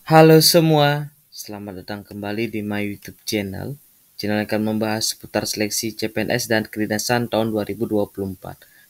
Halo semua, selamat datang kembali di my YouTube channel. Channel akan membahas seputar seleksi CPNS dan kedinasan tahun 2024.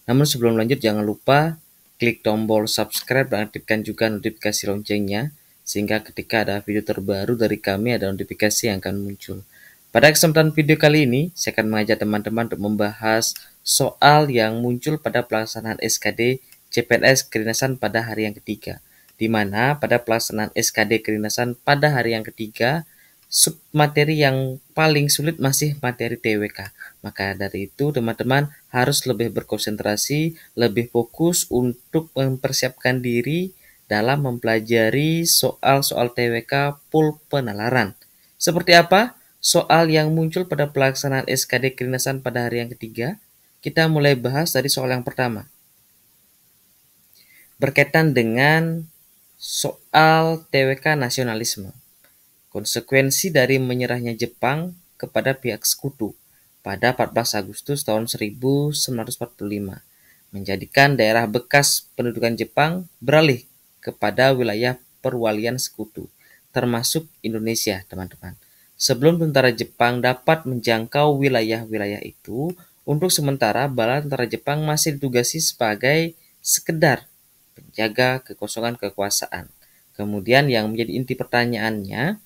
Namun sebelum lanjut jangan lupa klik tombol subscribe dan aktifkan juga notifikasi loncengnya sehingga ketika ada video terbaru dari kami ada notifikasi yang akan muncul. Pada kesempatan video kali ini, saya akan mengajak teman-teman untuk membahas soal yang muncul pada pelaksanaan SKD CPNS kedinasan pada hari yang ketiga, di mana pada pelaksanaan SKD kedinasan pada hari yang ketiga, submateri yang paling sulit masih materi TWK. Maka dari itu teman-teman harus lebih berkonsentrasi, lebih fokus untuk mempersiapkan diri dalam mempelajari soal-soal TWK full penalaran. Seperti apa soal yang muncul pada pelaksanaan SKD kedinasan pada hari yang ketiga? Kita mulai bahas dari soal yang pertama, berkaitan dengan soal TWK nasionalisme. Konsekuensi dari menyerahnya Jepang kepada pihak sekutu pada 14 Agustus tahun 1945 menjadikan daerah bekas pendudukan Jepang beralih kepada wilayah perwalian sekutu, termasuk Indonesia, teman-teman. Sebelum tentara Jepang dapat menjangkau wilayah-wilayah itu, untuk sementara bala tentara Jepang masih ditugasi sebagai sekedar penjaga kekosongan kekuasaan. Kemudian yang menjadi inti pertanyaannya,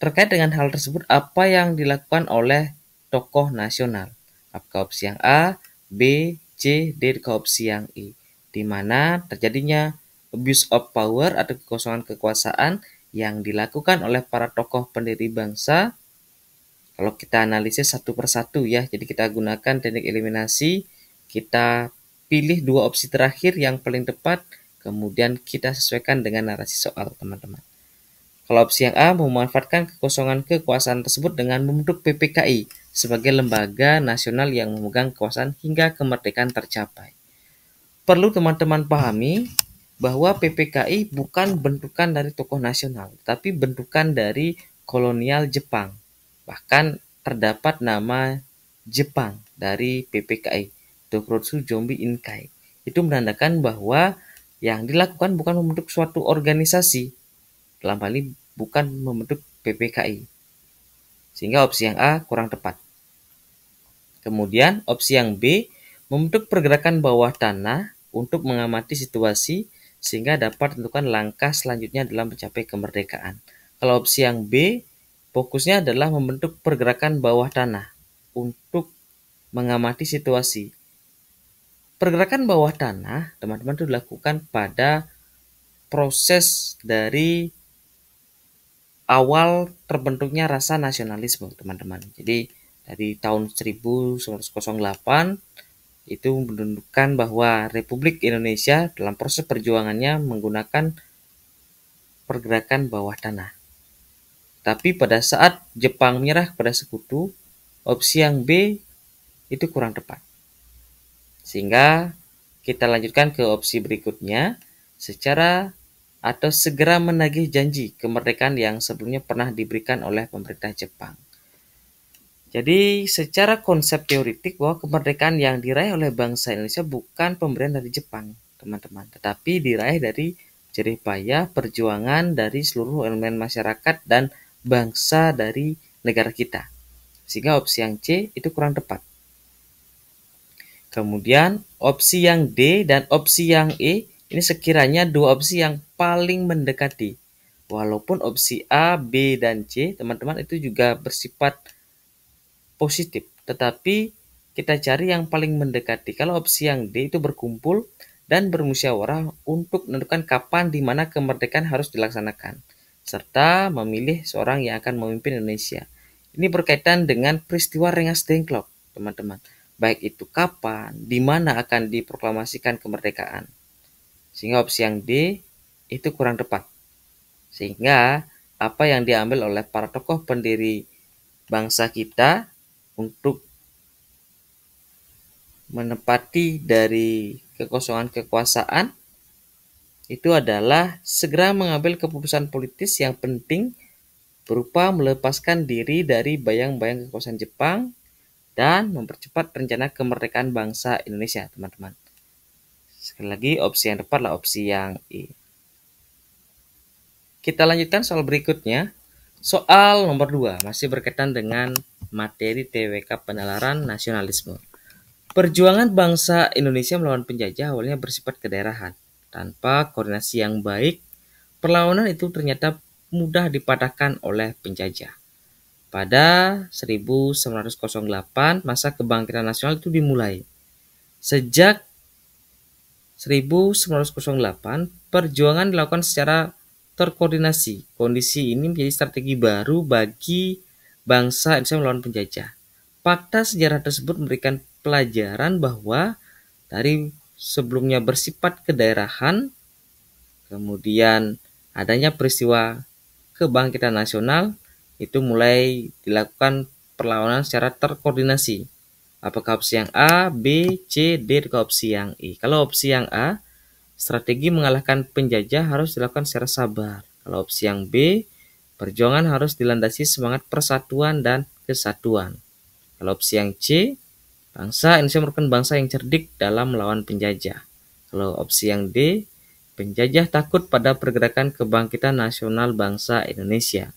terkait dengan hal tersebut apa yang dilakukan oleh tokoh nasional? Apakah opsi yang A, B, C, D ke opsi yang E, di mana terjadinya abuse of power atau kekosongan kekuasaan yang dilakukan oleh para tokoh pendiri bangsa. Kalau kita analisis satu persatu ya, jadi kita gunakan teknik eliminasi, kita pilih dua opsi terakhir yang paling tepat, kemudian kita sesuaikan dengan narasi soal, teman-teman. Kalau opsi yang A, memanfaatkan kekosongan kekuasaan tersebut dengan membentuk PPKI sebagai lembaga nasional yang memegang kekuasaan hingga kemerdekaan tercapai. Perlu teman-teman pahami bahwa PPKI bukan bentukan dari tokoh nasional, tapi bentukan dari kolonial Jepang. Bahkan terdapat nama Jepang dari PPKI, Tokurotsu Zombie Inkai. Itu menandakan bahwa yang dilakukan bukan membentuk suatu organisasi, dalam hal ini bukan membentuk PPKI. Sehingga opsi yang A kurang tepat. Kemudian opsi yang B, membentuk pergerakan bawah tanah untuk mengamati situasi sehingga dapat tentukan langkah selanjutnya dalam mencapai kemerdekaan. Kalau opsi yang B, fokusnya adalah membentuk pergerakan bawah tanah untuk mengamati situasi. Pergerakan bawah tanah, teman-teman, itu dilakukan pada proses dari awal terbentuknya rasa nasionalisme, teman-teman. Jadi dari tahun 1908 itu menunjukkan bahwa Republik Indonesia dalam proses perjuangannya menggunakan pergerakan bawah tanah. Tapi pada saat Jepang menyerah kepada sekutu, opsi yang B itu kurang tepat. Sehingga kita lanjutkan ke opsi berikutnya, secara atau segera menagih janji kemerdekaan yang sebelumnya pernah diberikan oleh pemerintah Jepang. Jadi secara konsep teoritik bahwa kemerdekaan yang diraih oleh bangsa Indonesia bukan pemberian dari Jepang, teman-teman, tetapi diraih dari jerih payah perjuangan dari seluruh elemen masyarakat dan bangsa dari negara kita. Sehingga opsi yang C itu kurang tepat. Kemudian opsi yang D dan opsi yang E ini sekiranya dua opsi yang paling mendekati. Walaupun opsi A, B, dan C, teman-teman, itu juga bersifat positif, tetapi kita cari yang paling mendekati. Kalau opsi yang D itu berkumpul dan bermusyawarah untuk menentukan kapan di mana kemerdekaan harus dilaksanakan, serta memilih seorang yang akan memimpin Indonesia. Ini berkaitan dengan peristiwa Rengas Dengklok, teman-teman. Baik itu kapan, di mana akan diproklamasikan kemerdekaan. Sehingga opsi yang D itu kurang tepat. Sehingga apa yang diambil oleh para tokoh pendiri bangsa kita untuk menepati dari kekosongan kekuasaan itu adalah segera mengambil keputusan politis yang penting berupa melepaskan diri dari bayang-bayang kekuasaan Jepang dan mempercepat rencana kemerdekaan bangsa Indonesia, teman-teman. Sekali lagi, opsi yang tepat adalah opsi yang E. Kita lanjutkan soal berikutnya. Soal nomor 2 masih berkaitan dengan materi TWK penalaran nasionalisme. Perjuangan bangsa Indonesia melawan penjajah awalnya bersifat kedaerahan. Tanpa koordinasi yang baik, perlawanan itu ternyata mudah dipatahkan oleh penjajah. Pada 1908, masa kebangkitan nasional itu dimulai. Sejak 1908, perjuangan dilakukan secara terkoordinasi. Kondisi ini menjadi strategi baru bagi bangsa Indonesia melawan penjajah. Fakta sejarah tersebut memberikan pelajaran bahwa dari sebelumnya bersifat kedaerahan, kemudian adanya peristiwa kebangkitan nasional, itu mulai dilakukan perlawanan secara terkoordinasi. Apakah opsi yang A, B, C, D, atau opsi yang E? Kalau opsi yang A, strategi mengalahkan penjajah harus dilakukan secara sabar. Kalau opsi yang B, perjuangan harus dilandasi semangat persatuan dan kesatuan. Kalau opsi yang C, bangsa Indonesia merupakan bangsa yang cerdik dalam melawan penjajah. Kalau opsi yang D, penjajah takut pada pergerakan kebangkitan nasional bangsa Indonesia.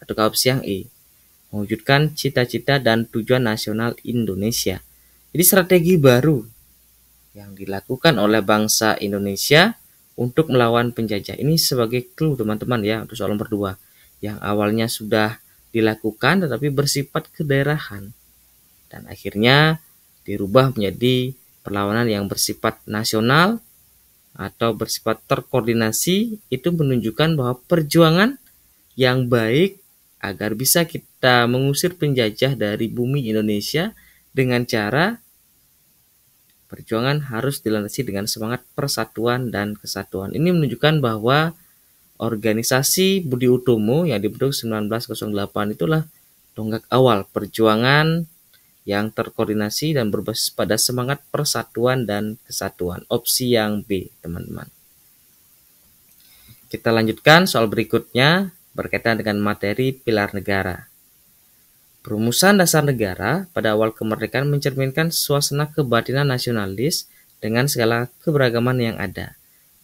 Atau opsi yang E, mewujudkan cita-cita dan tujuan nasional Indonesia. Jadi strategi baru yang dilakukan oleh bangsa Indonesia untuk melawan penjajah. Ini sebagai clue teman-teman ya untuk soal nomor 2. Yang awalnya sudah dilakukan tetapi bersifat kedaerahan. Dan akhirnya dirubah menjadi perlawanan yang bersifat nasional atau bersifat terkoordinasi. Itu menunjukkan bahwa perjuangan yang baik agar bisa kita mengusir penjajah dari bumi Indonesia dengan cara perjuangan harus dilandasi dengan semangat persatuan dan kesatuan. Ini menunjukkan bahwa organisasi Budi Utomo yang dibentuk 1908 itulah tonggak awal perjuangan yang terkoordinasi dan berbasis pada semangat persatuan dan kesatuan. Opsi yang B, teman-teman. Kita lanjutkan soal berikutnya berkaitan dengan materi pilar negara. Perumusan dasar negara pada awal kemerdekaan mencerminkan suasana kebatinan nasionalis dengan segala keberagaman yang ada.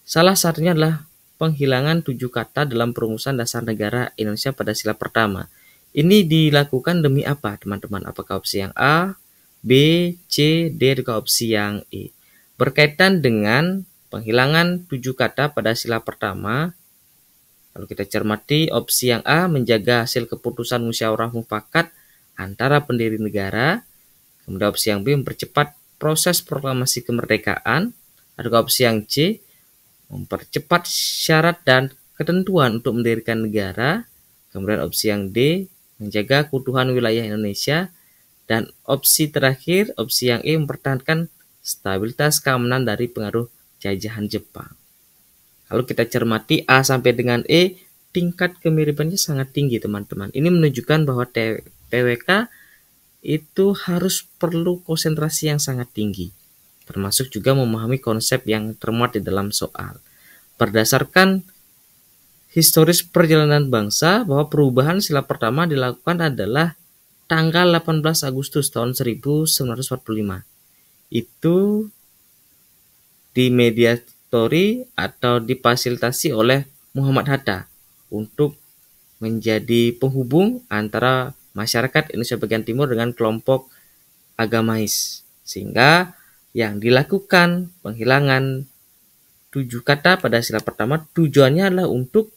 Salah satunya adalah penghilangan 7 kata dalam perumusan dasar negara Indonesia pada sila pertama. Ini dilakukan demi apa, teman-teman? Apakah opsi yang A, B, C, D, atau opsi yang E? Berkaitan dengan penghilangan 7 kata pada sila pertama, kalau kita cermati, opsi yang A menjaga hasil keputusan musyawarah mufakat antara pendiri negara. Kemudian opsi yang B mempercepat proses proklamasi kemerdekaan. Ada opsi yang C mempercepat syarat dan ketentuan untuk mendirikan negara. Kemudian opsi yang D menjaga keutuhan wilayah Indonesia. Dan opsi terakhir, opsi yang E mempertahankan stabilitas keamanan dari pengaruh jajahan Jepang. Kalau kita cermati A sampai dengan E, tingkat kemiripannya sangat tinggi teman-teman. Ini menunjukkan bahwa TWK itu harus perlu konsentrasi yang sangat tinggi. Termasuk juga memahami konsep yang termuat di dalam soal. Berdasarkan historis perjalanan bangsa, bahwa perubahan sila pertama dilakukan adalah tanggal 18 Agustus tahun 1945. Itu dimediatori atau difasilitasi oleh Muhammad Hatta untuk menjadi penghubung antara masyarakat Indonesia bagian timur dengan kelompok agamais. Sehingga yang dilakukan penghilangan 7 kata pada sila pertama tujuannya adalah untuk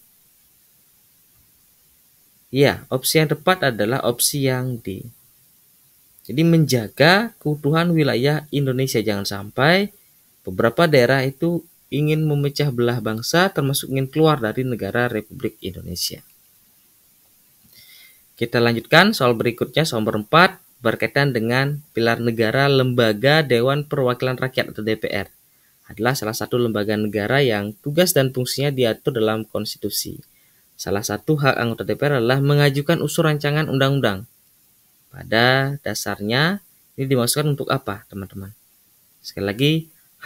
opsi yang tepat adalah opsi yang D. Jadi menjaga keutuhan wilayah Indonesia, jangan sampai beberapa daerah itu ingin memecah belah bangsa termasuk ingin keluar dari negara Republik Indonesia. Kita lanjutkan soal berikutnya, soal nomor 4 berkaitan dengan pilar negara. Lembaga Dewan Perwakilan Rakyat atau DPR adalah salah satu lembaga negara yang tugas dan fungsinya diatur dalam konstitusi. Salah satu hak anggota DPR adalah mengajukan usul rancangan undang-undang. Pada dasarnya ini dimaksudkan untuk apa, teman-teman? Sekali lagi,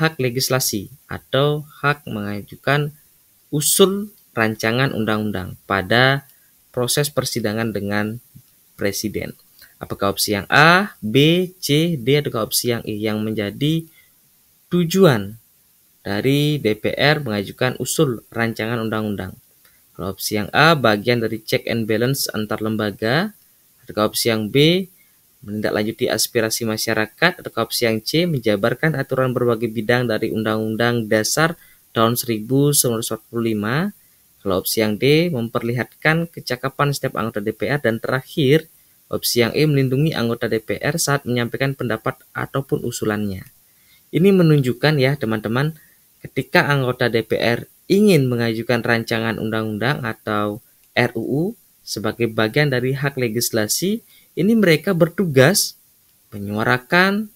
hak legislasi atau hak mengajukan usul rancangan undang-undang pada proses persidangan dengan presiden. Apakah opsi yang A, B, C, D, atau opsi yang E yang menjadi tujuan dari DPR mengajukan usul rancangan undang-undang? Kalau opsi yang A, bagian dari check and balance antar lembaga. Atau opsi yang B, menindaklanjuti aspirasi masyarakat. Atau opsi yang C, menjabarkan aturan berbagai bidang dari Undang-Undang Dasar tahun 1945. Kalau opsi yang D, memperlihatkan kecakapan setiap anggota DPR. Dan terakhir, opsi yang E, melindungi anggota DPR saat menyampaikan pendapat ataupun usulannya. Ini menunjukkan ya teman-teman, ketika anggota DPR ingin mengajukan rancangan undang-undang atau RUU sebagai bagian dari hak legislasi, ini mereka bertugas menyuarakan,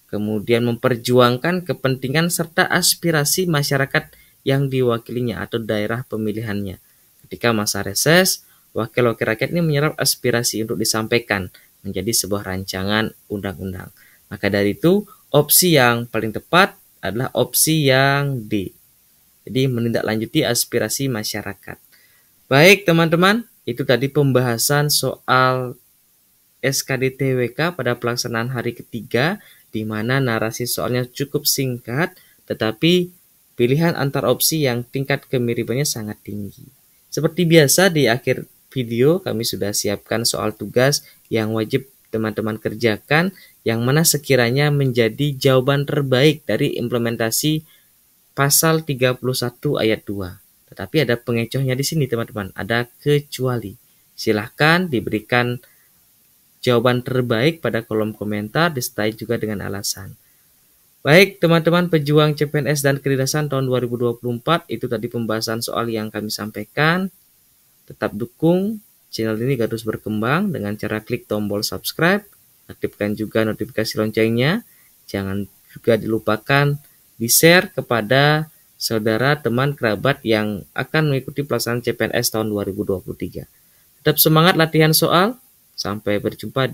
kemudian memperjuangkan kepentingan serta aspirasi masyarakat yang diwakilinya atau daerah pemilihannya. Ketika masa reses, wakil-wakil rakyat ini menyerap aspirasi untuk disampaikan menjadi sebuah rancangan undang-undang. Maka dari itu, opsi yang paling tepat adalah opsi yang D. Jadi menindaklanjuti aspirasi masyarakat. Baik teman-teman, itu tadi pembahasan soal SKD TWK pada pelaksanaan hari ketiga, di mana narasi soalnya cukup singkat, tetapi pilihan antar opsi yang tingkat kemiripannya sangat tinggi. Seperti biasa di akhir video kami sudah siapkan soal tugas yang wajib teman-teman kerjakan, yang mana sekiranya menjadi jawaban terbaik dari implementasi Pasal 31 ayat 2. Tetapi ada pengecohnya di sini teman-teman, ada kecuali. Silahkan diberikan jawaban terbaik pada kolom komentar, disertai juga dengan alasan. Baik teman-teman pejuang CPNS dan kedinasan tahun 2024, itu tadi pembahasan soal yang kami sampaikan. Tetap dukung channel ini agar terus berkembang dengan cara klik tombol subscribe, aktifkan juga notifikasi loncengnya. Jangan juga dilupakan di-share kepada saudara, teman, kerabat yang akan mengikuti pelaksanaan CPNS tahun 2023. Tetap semangat latihan soal. Sampai berjumpa di